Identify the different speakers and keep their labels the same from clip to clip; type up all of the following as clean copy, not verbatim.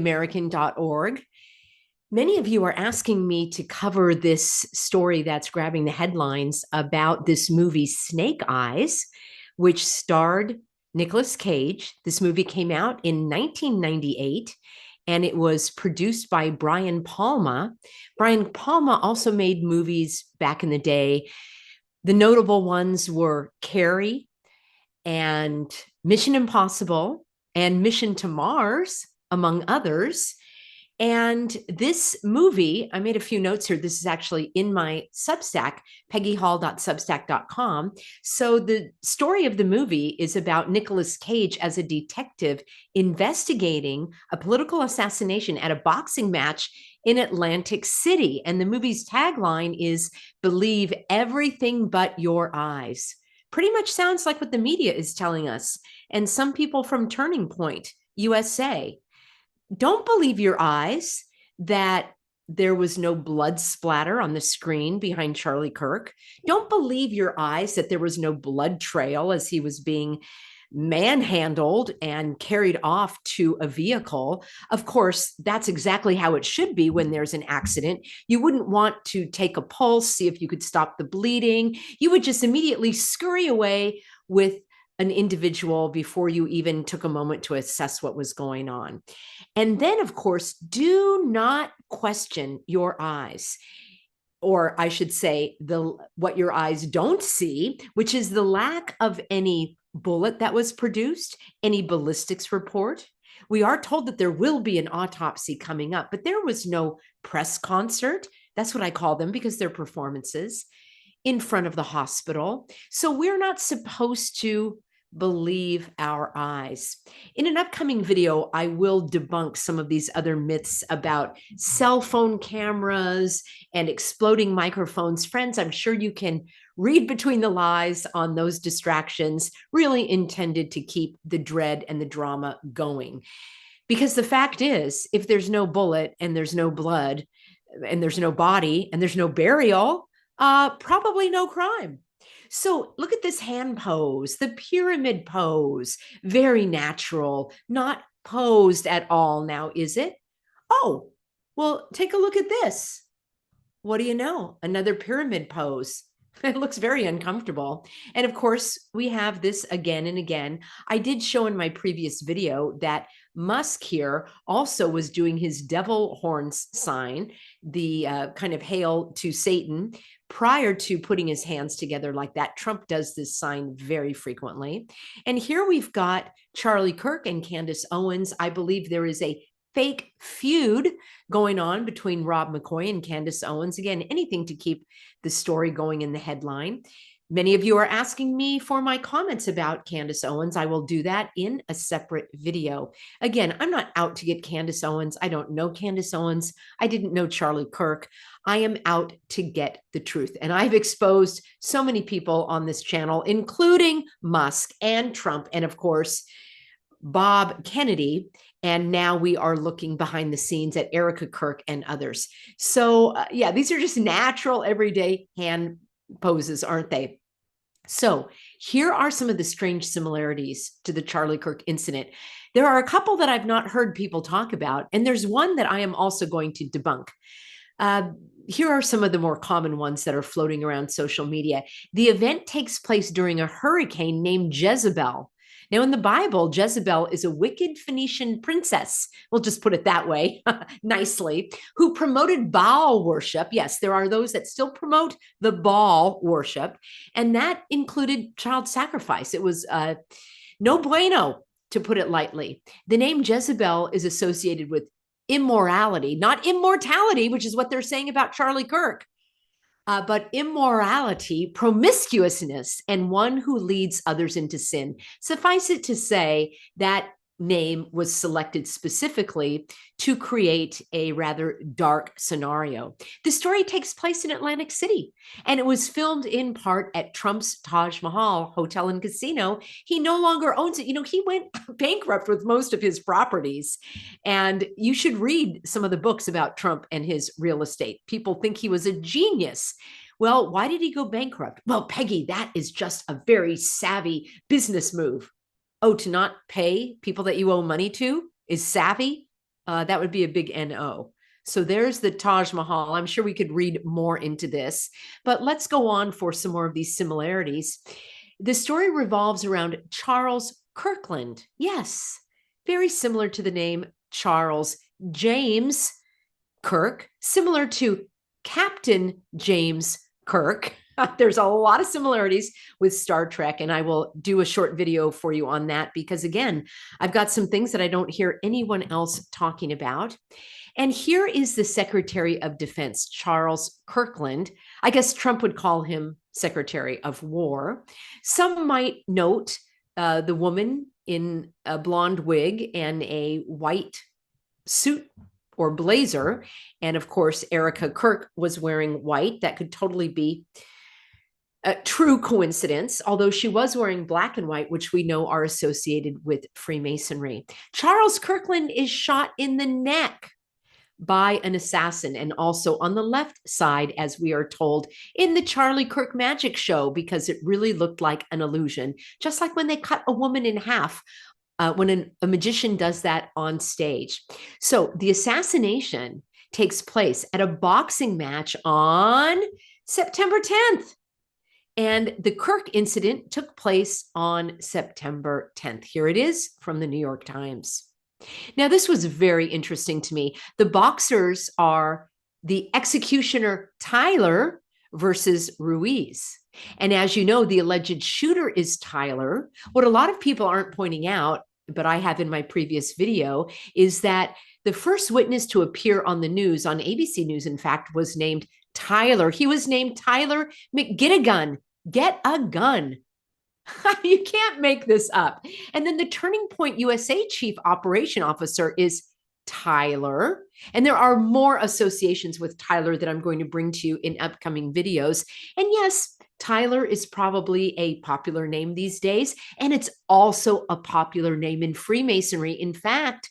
Speaker 1: American.org. Many of you are asking me to cover this story that's grabbing the headlines about this movie, Snake Eyes, which starred Nicolas Cage. This movie came out in 1998 and it was produced by Brian Palma. Brian Palma also made movies back in the day. The notable ones were Carrie and Mission Impossible and Mission to Mars, among others. And this movie, I made a few notes here. This is actually in my Substack, peggyhall.substack.com. So the story of the movie is about Nicolas Cage as a detective investigating a political assassination at a boxing match in Atlantic City. And the movie's tagline is "Believe everything but your eyes." Pretty much sounds like what the media is telling us. And some people from Turning Point USA. Don't believe your eyes that there was no blood splatter on the screen behind Charlie Kirk. Don't believe your eyes that there was no blood trail as he was being manhandled and carried off to a vehicle. Of course, that's exactly how it should be when there's an accident. You wouldn't want to take a pulse, see if you could stop the bleeding. You would just immediately scurry away with an individual before you even took a moment to assess what was going on. And then, of course, do not question your eyes, or I should say, what your eyes don't see, which is the lack of any bullet that was produced, any ballistics report. We are told that there will be an autopsy coming up, but there was no press concert. That's what I call them because they're performances in front of the hospital. So we're not supposed to believe our eyes. In an upcoming video, I will debunk some of these other myths about cell phone cameras and exploding microphones. Friends, I'm sure you can read between the lies on those distractions, really intended to keep the dread and the drama going. Because the fact is, if there's no bullet and there's no blood and there's no body and there's no burial, probably no crime. So look at this hand pose, the pyramid pose, very natural, not posed at all now, is it? Oh, well, take a look at this. What do you know? Another pyramid pose. It looks very uncomfortable. And of course, we have this again and again. I did show in my previous video that Musk here also was doing his devil horns sign, the kind of hail to Satan, prior to putting his hands together like that. Trump does this sign very frequently. And here we've got Charlie Kirk and Candace Owens. I believe there is a fake feud going on between Rob McCoy and Candace Owens. Again, anything to keep the story going in the headline. Many of you are asking me for my comments about Candace Owens. I will do that in a separate video. Again, I'm not out to get Candace Owens. I don't know Candace Owens. I didn't know Charlie Kirk. I am out to get the truth. And I've exposed so many people on this channel, including Musk and Trump, and of course, Bob Kennedy. And now we are looking behind the scenes at Erica Kirk and others. So yeah, these are just natural, everyday hand poses, aren't they? So here are some of the strange similarities to the Charlie Kirk incident. There are a couple that I've not heard people talk about, and there's one that I am also going to debunk. Here are some of the more common ones that are floating around social media. The event takes place during a hurricane named Jezebel. Now, in the Bible, Jezebel is a wicked Phoenician princess, we'll just put it that way, nicely, who promoted Baal worship. Yes, there are those that still promote the Baal worship, and that included child sacrifice. It was no bueno, to put it lightly. The name Jezebel is associated with immorality, not immortality, which is what they're saying about Charlie Kirk. But immorality, promiscuousness, and one who leads others into sin. Suffice it to say that name was selected specifically to create a rather dark scenario. The story takes place in Atlantic City, and it was filmed in part at Trump's Taj Mahal Hotel and Casino. He no longer owns it. You know, he went bankrupt with most of his properties, and you should read some of the books about Trump and his real estate. People think he was a genius. Well, why did he go bankrupt? Well, Peggy, that is just a very savvy business move. Oh, to not pay people that you owe money to is savvy? That would be a big NO. So there's the Taj Mahal. I'm sure we could read more into this, but let's go on for some more of these similarities. The story revolves around Charles Kirkland. Yes, very similar to the name Charles James Kirk, similar to Captain James Kirk. There's a lot of similarities with Star Trek, and I will do a short video for you on that because, again, I've got some things that I don't hear anyone else talking about. And here is the Secretary of Defense, Charles Kirkland. I guess Trump would call him Secretary of War. Some might note the woman in a blonde wig and a white suit or blazer. And of course, Erica Kirk was wearing white. That could totally be a true coincidence, although she was wearing black and white, which we know are associated with Freemasonry. Charles Kirkland is shot in the neck by an assassin, and also on the left side, as we are told in the Charlie Kirk magic show, because it really looked like an illusion, just like when they cut a woman in half when a magician does that on stage. So the assassination takes place at a boxing match on September 10th. And the Kirk incident took place on September 10th. Here it is from the New York Times. Now, this was very interesting to me. The boxers are the executioner Tyler versus Ruiz. And as you know, the alleged shooter is Tyler. What a lot of people aren't pointing out, but I have in my previous video, is that the first witness to appear on the news, on ABC News, in fact, was named Tyler. He was named Tyler McGettigun. Get a gun. You can't make this up. And then the Turning Point USA Chief Operation Officer is Tyler. And there are more associations with Tyler that I'm going to bring to you in upcoming videos. And yes, Tyler is probably a popular name these days. And it's also a popular name in Freemasonry. In fact,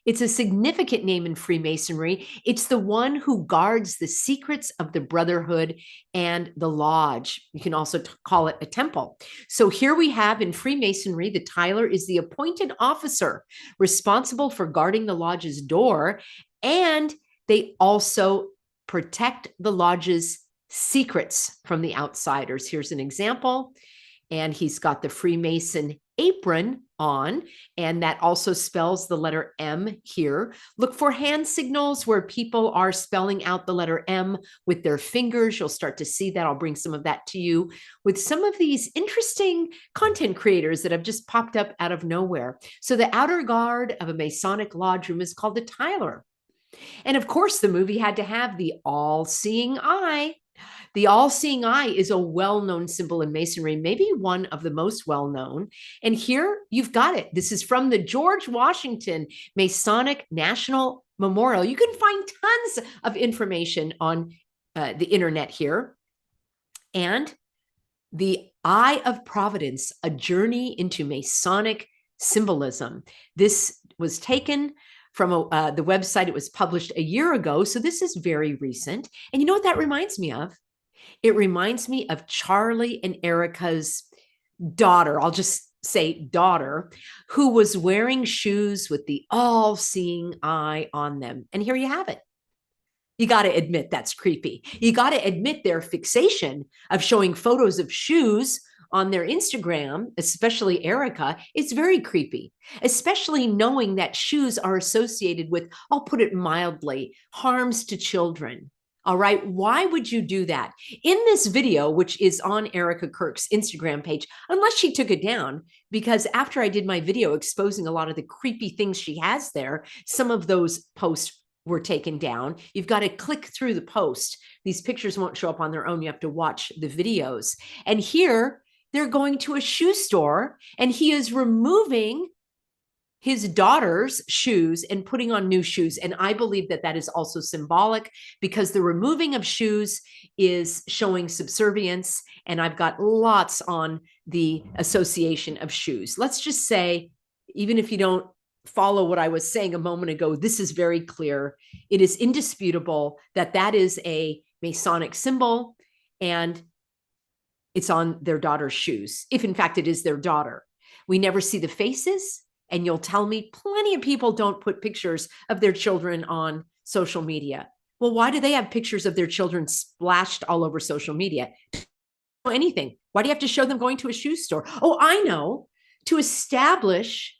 Speaker 1: it's a significant name in Freemasonry. It's the one who guards the secrets of the Brotherhood and the Lodge. You can also call it a temple. So here we have in Freemasonry, the Tyler is the appointed officer responsible for guarding the Lodge's door, and they also protect the Lodge's secrets from the outsiders. Here's an example. And he's got the Freemason apron on, and that also spells the letter M here. Look for hand signals where people are spelling out the letter M with their fingers. You'll start to see that. I'll bring some of that to you with some of these interesting content creators that have just popped up out of nowhere. So the outer guard of a Masonic lodge room is called the Tyler. And of course, the movie had to have the all-seeing eye. The all-seeing eye is a well-known symbol in Masonry, maybe one of the most well-known. And here you've got it. This is from the George Washington Masonic National Memorial. You can find tons of information on the internet here. And the Eye of Providence, a journey into Masonic symbolism. This was taken from the website. It was published a year ago. So this is very recent. And you know what that reminds me of? It reminds me of Charlie and Erica's daughter. I'll just say daughter, who was wearing shoes with the all-seeing eye on them. And here you have it. You got to admit that's creepy. You got to admit their fixation of showing photos of shoes on their Instagram, especially Erica, is very creepy, especially knowing that shoes are associated with, I'll put it mildly, harms to children. All right, why would you do that? In this video, which is on Erica Kirk's Instagram page, unless she took it down, because after I did my video exposing a lot of the creepy things she has there, some of those posts were taken down. You've got to click through the post. These pictures won't show up on their own. You have to watch the videos. And here, they're going to a shoe store, and he is removing his daughter's shoes and putting on new shoes. And I believe that that is also symbolic, because the removing of shoes is showing subservience. And I've got lots on the association of shoes. Let's just say, even if you don't follow what I was saying a moment ago, this is very clear. It is indisputable that that is a Masonic symbol, and it's on their daughter's shoes, if in fact it is their daughter. We never see the faces, And you'll tell me plenty of people don't put pictures of their children on social media. Well, why do they have pictures of their children splashed all over social media? Anything. Why do you have to show them going to a shoe store? Oh, I know, to establish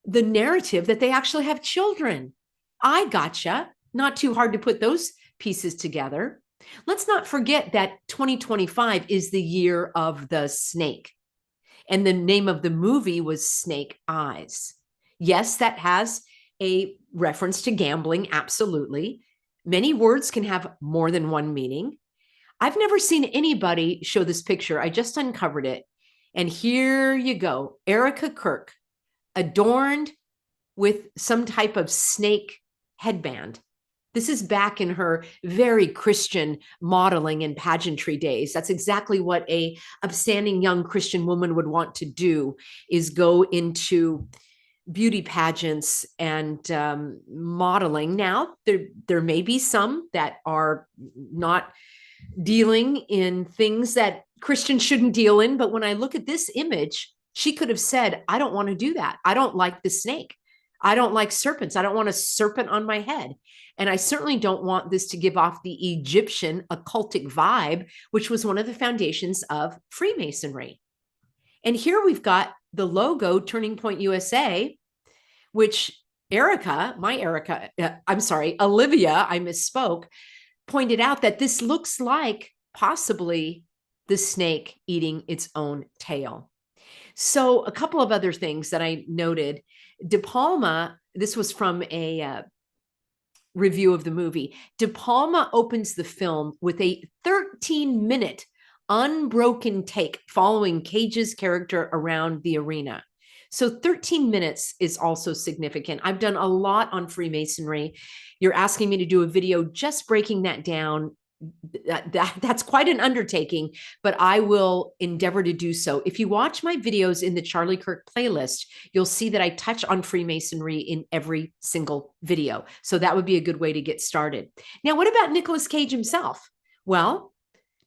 Speaker 1: the narrative that they actually have children. I gotcha. Not too hard to put those pieces together. Let's not forget that 2025 is the year of the snake. And the name of the movie was Snake Eyes. Yes, that has a reference to gambling, absolutely. Many words can have more than one meaning. I've never seen anybody show this picture. I just uncovered it. And here you go. Erica Kirk, adorned with some type of snake headband. This is back in her very Christian modeling and pageantry days. That's exactly what a upstanding young Christian woman would want to do, is go into beauty pageants and modeling. Now, there may be some that are not dealing in things that Christians shouldn't deal in. But when I look at this image, she could have said, I don't want to do that. I don't like the snake. I don't like serpents. I don't want a serpent on my head. And I certainly don't want this to give off the Egyptian occultic vibe, which was one of the foundations of Freemasonry. And here we've got the logo, Turning Point USA, which Olivia, I misspoke, pointed out that this looks like possibly the snake eating its own tail. So a couple of other things that I noted. De Palma, this was from a review of the movie. De Palma opens the film with a 13-minute unbroken take following Cage's character around the arena. So 13 minutes is also significant. I've done a lot on Freemasonry. You're asking me to do a video just breaking that down. That's quite an undertaking, but I will endeavor to do so. If you watch my videos in the Charlie Kirk playlist, you'll see that I touch on Freemasonry in every single video. So that would be a good way to get started. Now, what about Nicolas Cage himself? Well,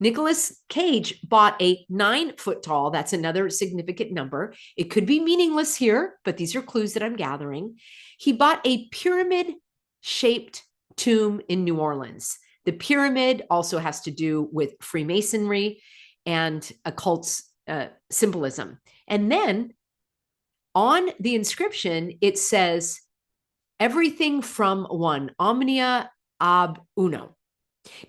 Speaker 1: Nicolas Cage bought a 9-foot tall, that's another significant number. It could be meaningless here, but these are clues that I'm gathering. He bought a pyramid-shaped tomb in New Orleans. The pyramid also has to do with Freemasonry and occult symbolism. And then on the inscription, it says, everything from one, omnia ab uno.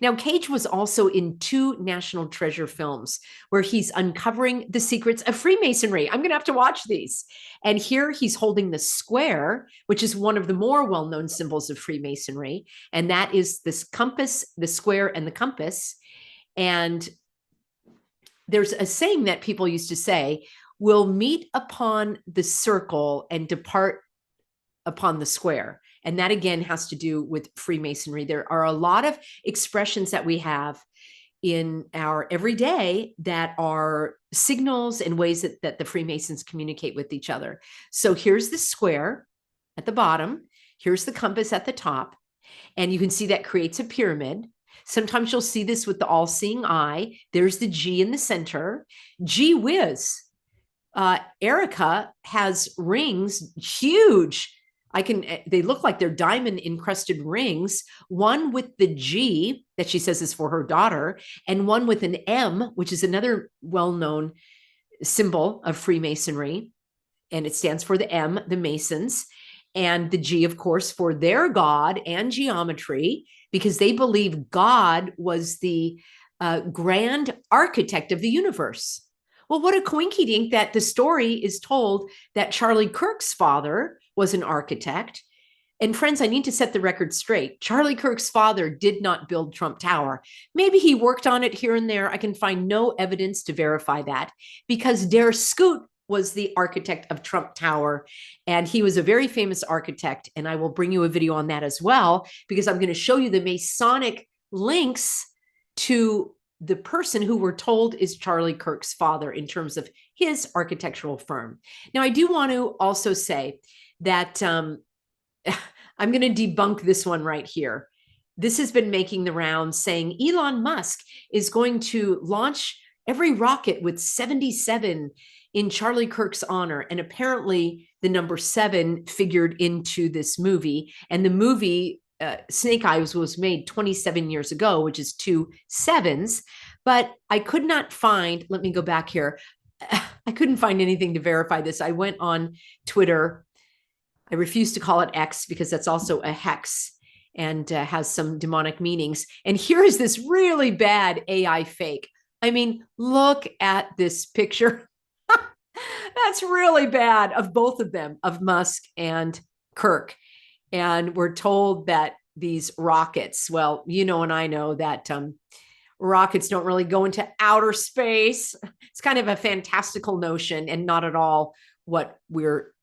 Speaker 1: Now, Cage was also in 2 National Treasure films where he's uncovering the secrets of Freemasonry. I'm going to have to watch these. And here he's holding the square, which is one of the more well-known symbols of Freemasonry. And that is this compass, the square and the compass. And there's a saying that people used to say, we'll meet upon the circle and depart upon the square. And that, again, has to do with Freemasonry. There are a lot of expressions that we have in our everyday that are signals and ways that the Freemasons communicate with each other. So here's the square at the bottom. Here's the compass at the top. And you can see that creates a pyramid. Sometimes you'll see this with the all-seeing eye. There's the G in the center. Gee whiz. Erica has rings, huge. They look like they're diamond encrusted rings, one with the G that she says is for her daughter, and one with an M, which is another well-known symbol of Freemasonry. And it stands for the M, the Masons, and the G, of course, for their God and geometry, because they believe God was the grand architect of the universe. Well, what a coinkydink that the story is told that Charlie Kirk's father was an architect. And friends, I need to set the record straight. Charlie Kirk's father did not build Trump Tower. Maybe he worked on it here and there. I can find no evidence to verify that, because Dare Scoot was the architect of Trump Tower, and he was a very famous architect. And I will bring you a video on that as well, because I'm going to show you the Masonic links to the person who we're told is Charlie Kirk's father in terms of his architectural firm. Now, I do want to also say that I'm going to debunk this one right here. This has been making the rounds, saying Elon Musk is going to launch every rocket with 77 in Charlie Kirk's honor. And apparently the number 7 figured into this movie. And the movie Snake Eyes was made 27 years ago, which is 2 sevens. But I could not find, let me go back here. I couldn't find anything to verify this. I went on Twitter. I refuse to call it X because that's also a hex and has some demonic meanings. And here is this really bad AI fake. I mean, look at this picture. That's really bad of both of them, of Musk and Kirk. And we're told that these rockets, well, you know, and I know that rockets don't really go into outer space. It's kind of a fantastical notion and not at all what we're,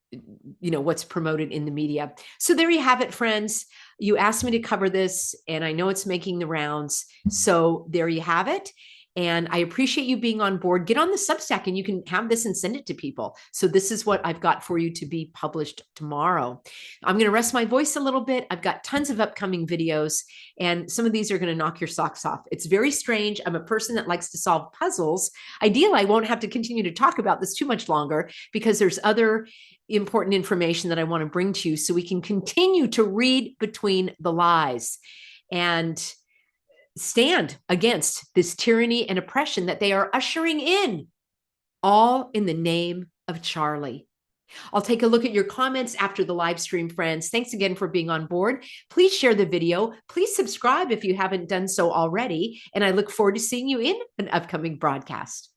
Speaker 1: you know, what's promoted in the media. So there you have it, friends. You asked me to cover this, and I know it's making the rounds. So there you have it. And I appreciate you being on board. Get on the Substack and you can have this and send it to people. So this is what I've got for you to be published tomorrow. I'm going to rest my voice a little bit. I've got tons of upcoming videos, and some of these are going to knock your socks off. It's very strange. I'm a person that likes to solve puzzles. Ideally, I won't have to continue to talk about this too much longer because there's other important information that I want to bring to you so we can continue to read between the lies and stand against this tyranny and oppression that they are ushering in, all in the name of Charlie. I'll take a look at your comments after the live stream, friends. Thanks again for being on board. Please share the video. Please subscribe if you haven't done so already. And I look forward to seeing you in an upcoming broadcast.